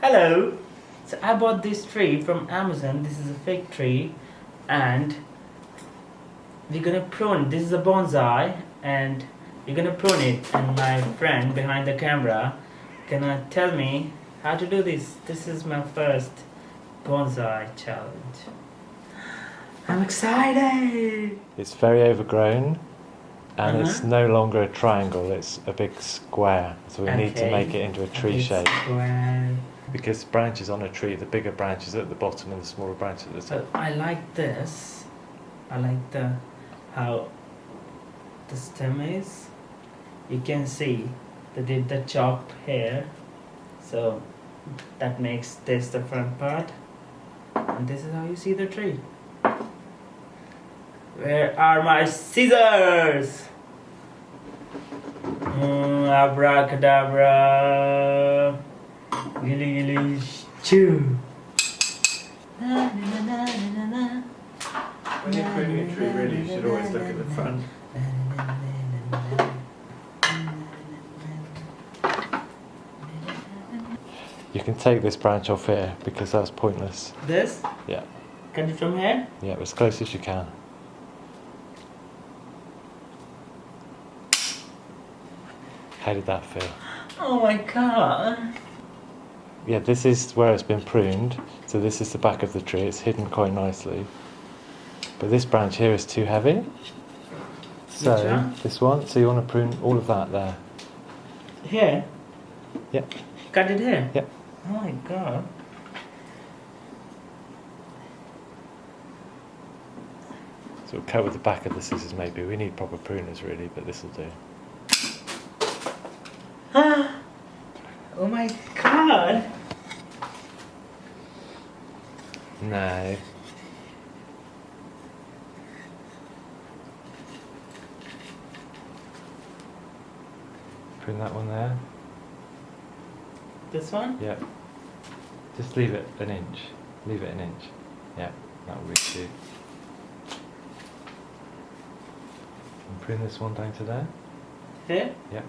Hello! So I bought this tree from Amazon. This is a fig tree and we're gonna prune. This is a bonsai and we're gonna prune it, and my friend behind the camera gonna tell me how to do this. This is my first bonsai challenge. I'm excited! It's very overgrown and it's no longer a triangle, it's a big square. So we need to make it into a tree shape. Square. Because branches on a tree, the bigger branches at the bottom and the smaller branches at the top. So I like this. I like how the stem is. You can see they did the chop here, so that makes this the front part, and this is how you see the tree. Where are my scissors? Abracadabra. Gilly gilly chew. When you're pruning a tree, really, you should always look at the front. You can take this branch off here because that's pointless. This? Yeah. Cut it from here? Yeah, as close as you can. How did that feel? Oh my god. Yeah, this is where it's been pruned. So this is the back of the tree. It's hidden quite nicely. But this branch here is too heavy. So Which one? this one. So you want to prune all of that there. Here? Yep. Cut it here? Yep. Oh my god. So we'll cut with the back of the scissors maybe. We need proper pruners really, but this will do. Oh my god. No. Prune that one there. This one? Yep. Just leave it an inch. Leave it an inch. Yeah, that will reach you. And prune this one down to there. Here? Yep.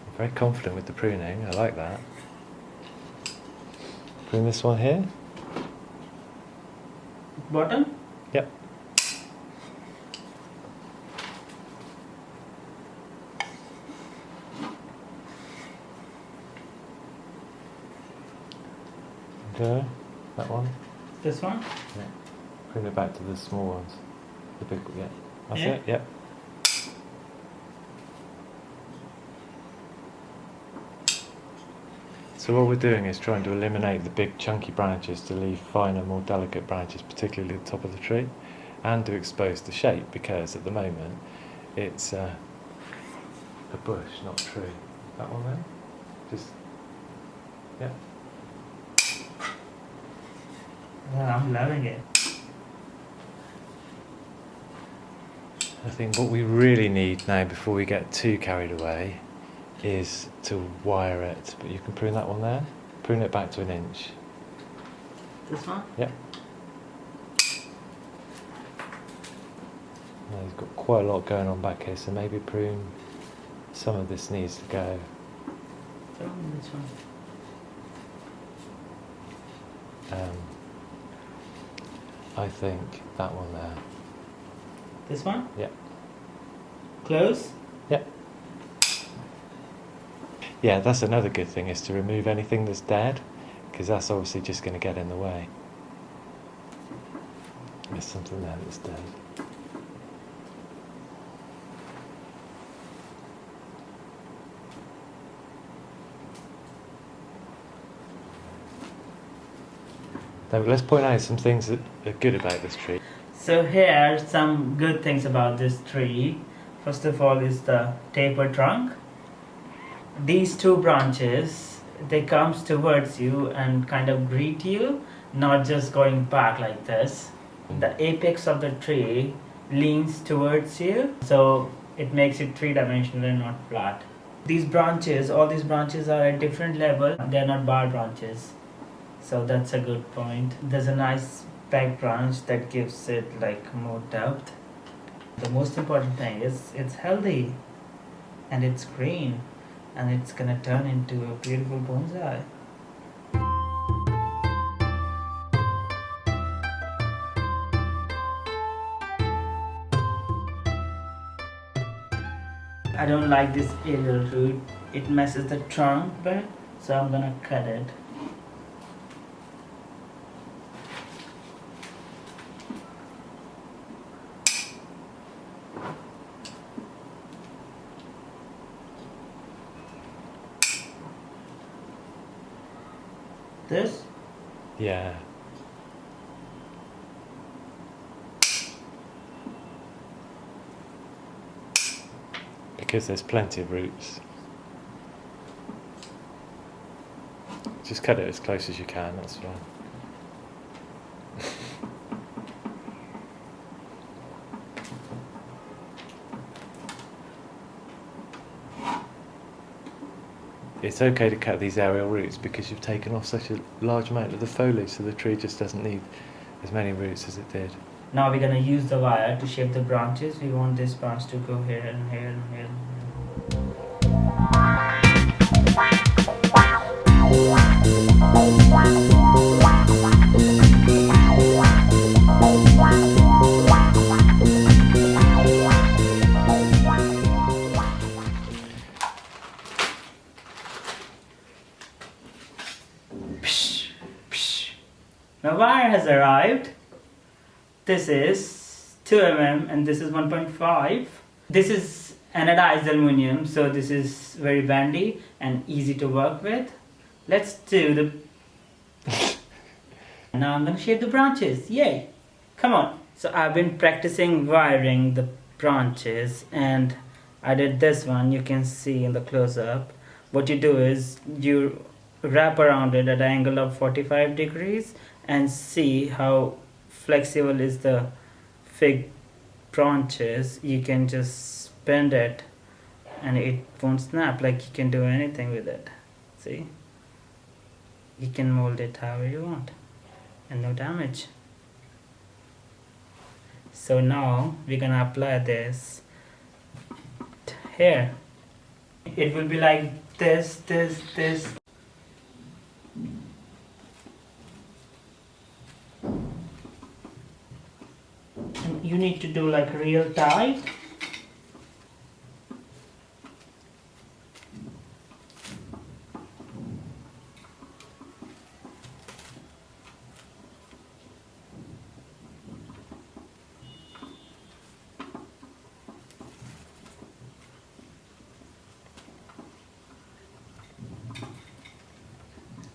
I'm very confident with the pruning. I like that. Prune this one here. Bottom? Yep. Okay, that one. This one? Yeah. Prune it back to the small ones. The big, yeah. That's Yeah. it. Yep. So what we're doing is trying to eliminate the big chunky branches to leave finer, more delicate branches, particularly at the top of the tree, and to expose the shape, because at the moment it's a bush, not a tree. That one there? Just, yeah. Yeah, I'm loving it. I think what we really need now, before we get too carried away, is to wire it. But you can prune that one there. Prune it back to an inch. This one? Yep. Now he's got quite a lot going on back here, so maybe prune some of this needs to go. This one. I think that one there. This one? Yep. Close? Yep. Yeah, that's another good thing, is to remove anything that's dead, because that's obviously just going to get in the way. There's something there that's dead. Now let's point out some things that are good about this tree. So here are some good things about this tree. First of all is the taper trunk. These two branches, they comes towards you and kind of greet you, not just going back like this. The apex of the tree leans towards you, so it makes it three-dimensional and not flat. These branches, all these branches are at different level. They're not bar branches. So that's a good point. There's a nice back branch that gives it like more depth. The most important thing is it's healthy and it's green. and it's gonna turn into a beautiful bonsai. I don't like this aerial root. It messes the trunk bit, so I'm gonna cut it. This? Yeah. Because there's plenty of roots. Just cut it as close as you can, that's fine. It's okay to cut these aerial roots because you've taken off such a large amount of the foliage, so the tree just doesn't need as many roots as it did. Now we're gonna use the wire to shape the branches. We want this branch to go here and here and here. Now wire has arrived. This is 2 mm and this is 1.5. This is anodized aluminum, so this is very bendy and easy to work with. Let's do the... Now I'm gonna shape the branches, yay! Come on! So I've been practicing wiring the branches and I did this one, you can see in the close-up. What you do is you wrap around it at an angle of 45 degrees and see how flexible is the fig branches. You can just bend it and it won't snap, like you can do anything with it. See? You can mold it however you want and no damage. So now we're gonna apply this here. It will be like this. And you need to do like real tight.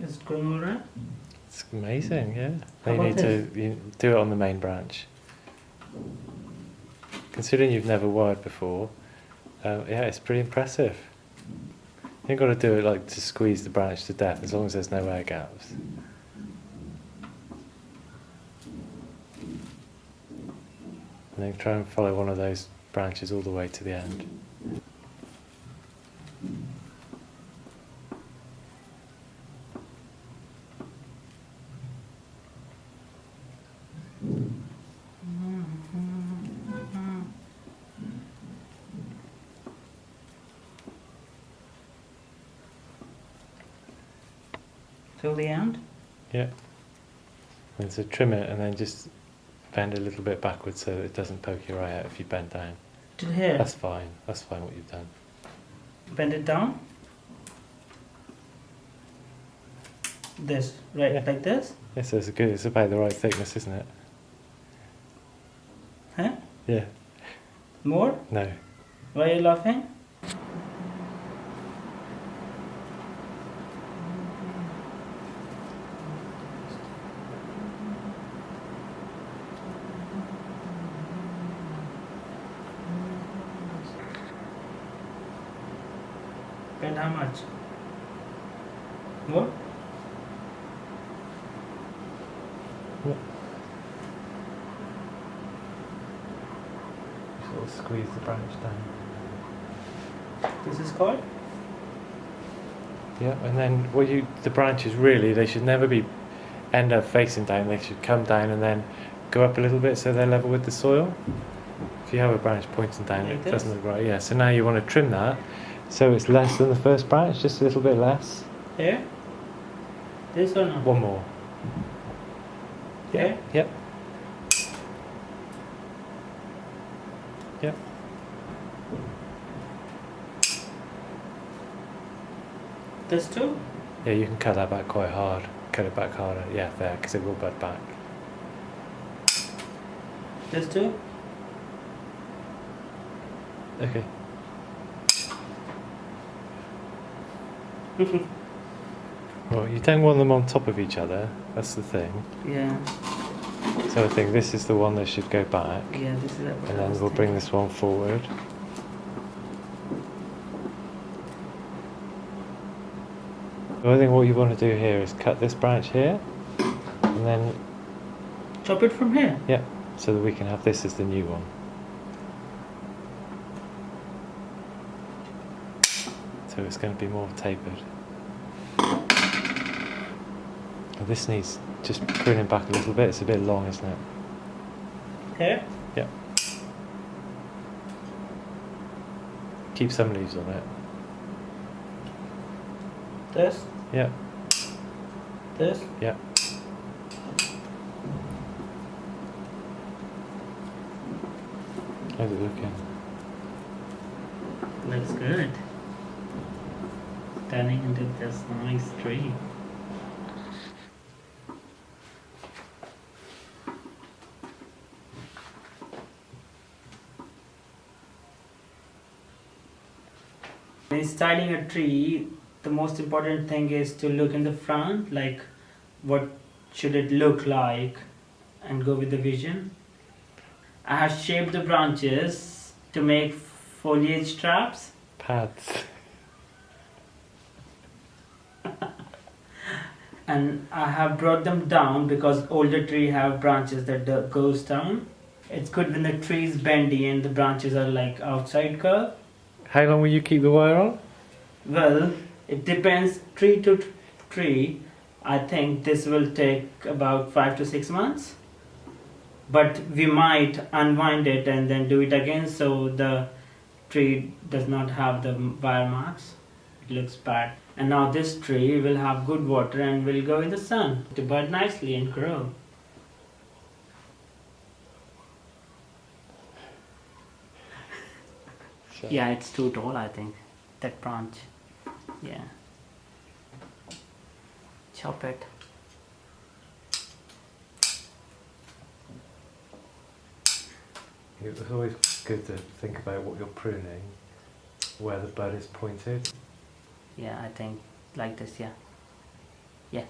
Is it going alright? It's amazing, yeah. How You about need to do it on the main branch. Considering you've never wired before, yeah, it's pretty impressive. You ain't got to do it like to squeeze the branch to death, as long as there's no air gaps. And then try and follow one of those branches all the way to the end. Till the end? Yeah. And so trim it and then just bend a little bit backwards so that it doesn't poke your eye out if you bend down. Till here? That's fine what you've done. Bend it down? This, right, Yeah. like this? Yeah, so it's about the right thickness, isn't it? Huh? Yeah. More? No. Why are you laughing? Bend how much? More? Yeah. Sort of squeeze the branch down. This is called? Yeah, and then the branches really, they should never end up facing down. They should come down and then go up a little bit so they're level with the soil. If you have a branch pointing down, Like it this? doesn't look right. Yeah, so now you want to trim that So it's less than the first branch, just a little bit less. Here? This or not? One more. Here? Yep. Yep. This too? Yeah, you can cut that back quite hard. Cut it back harder. Yeah, there, because it will bud back. This too? Okay. Well, you don't want them on top of each other. That's the thing. Yeah. So I think this is the one that should go back. Yeah, this is what And I then was we'll bring thinking. this one forward. So I think what you want to do here is cut this branch here, and then, Chop it from here. yeah, so that we can have this as the new one. So it's going to be more tapered. And this needs just pruning back a little bit. It's a bit long, isn't it? Here? Yeah. Keep some leaves on it. This? Yeah, This? yeah. How's it looking? Looks good. Turning into this nice tree. In styling a tree, the most important thing is to look in the front, like what should it look like, and go with the vision. I have shaped the branches to make foliage traps. Pads. And I have brought them down because older tree have branches that goes down. It's good when the tree is bendy and the branches are like outside curve. How long will you keep the wire on? Well, it depends tree to tree. I think this will take about 5 to 6 months. But we might unwind it and then do it again so the tree does not have the wire marks. It looks bad. And now this tree will have good water and will go in the sun to bud nicely and grow. So Yeah, it's too tall, I think. That branch. Yeah. Chop it. It's always good to think about what you're pruning, where the bud is pointed. Yeah, I think like this, yeah. Yeah.